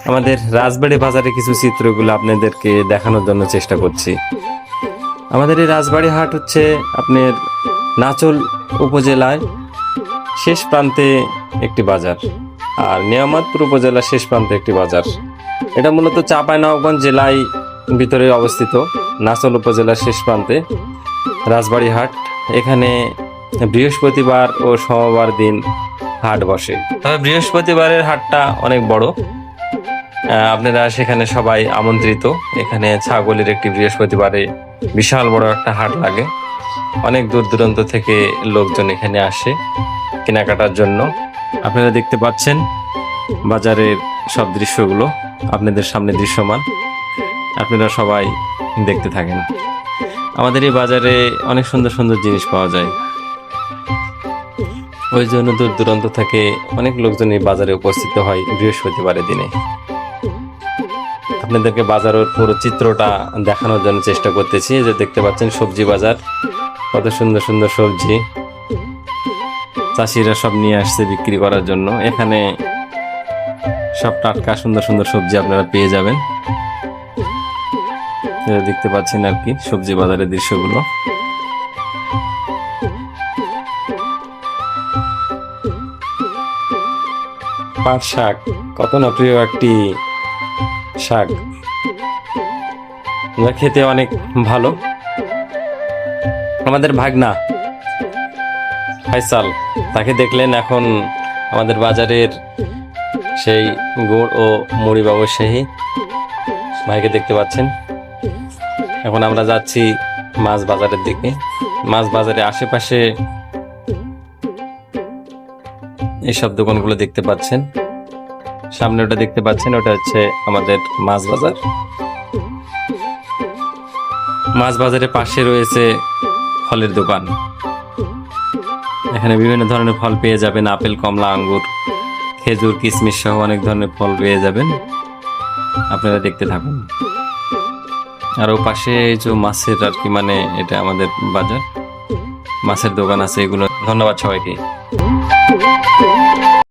আমাদের রাজবাড়ী বাজারে কিছু চিত্রগুলো আপনাদেরকে দেখানোর জন্য চেষ্টা করছি। আমাদের এই রাজবাড়ী হাট হচ্ছে আপনার নাচল উপজেলায় শেষ প্রান্তে একটি বাজার, আর নিয়ামতপুর উপজেলার শেষ প্রান্তে একটি বাজার। এটা মূলত চাঁপাইনবাবগঞ্জ জেলায় ভিতরে অবস্থিত। নাচল উপজেলার শেষ প্রান্তে রাজবাড়ী হাট। এখানে বৃহস্পতিবার ও সোমবার দিন হাট বসে, তবে বৃহস্পতিবারের হাটটা অনেক বড়। আপনারা সেখানে সবাই আমন্ত্রিত। এখানে ছাগলের একটি বৃহস্পতিবারে বিশাল বড় একটা হাট লাগে। অনেক দূর দূরান্ত থেকে লোকজন এখানে আসে কেনাকাটার জন্য। আপনারা দেখতে পাচ্ছেন বাজারের সব দৃশ্যগুলো আপনাদের সামনে দৃশ্যমান। আপনারা সবাই দেখতে থাকেন। আমাদের এই বাজারে অনেক সুন্দর সুন্দর জিনিস পাওয়া যায়, ওই জন্য দূর দূরান্ত থেকে অনেক লোকজন এই বাজারে উপস্থিত হয় বৃহস্পতিবারের দিনে। আপনাদেরকে বাজারের পুরো চিত্রটা দেখানোর জন্য চেষ্টা করতেছি। যে দেখতে পাচ্ছেন সবজি বাজার, কত সুন্দর সুন্দর সবজি চাষিরা সব নিয়ে আসছে বিক্রি করার জন্য। এখানে সব টাটকা সুন্দর সুন্দর সবজি আপনারা পেয়ে যাবেন। দেখতে পাচ্ছেন আর কি সবজি বাজারের দৃশ্যগুলো। পাট শাক কত না প্রিয় একটি শাক, যা খেতে অনেক ভালো। আমাদের ভাগনা ফাইসাল, তাকে দেখলেন এখন আমাদের বাজারের সেই গুড় ও মুড়ি ব্যবসায়ী ভাইকে দেখতে পাচ্ছেন। এখন আমরা যাচ্ছি মাছ বাজারের দিকে। মাছ বাজারের আশেপাশে এইসব দোকানগুলো দেখতে পাচ্ছেন। সামনে ওটা দেখতে পাচ্ছেন, ওটা হচ্ছে আমাদের মাছ বাজার। মাছ বাজারের পাশে রয়েছে ফলের দোকান। এখানে বিভিন্ন ধরনের ফল পেয়ে যাবেন, আপেল, কমলা, আঙ্গুর, খেজুর, কিশমিশ সহ অনেক ধরনের ফল পেয়ে যাবেন। আপনারা দেখতে থাকুন। আর ও পাশে এই যে মাছের আর কি, মানে এটা আমাদের বাজার, মাছের দোকান আছে এগুলো। ধন্যবাদ সবাইকে।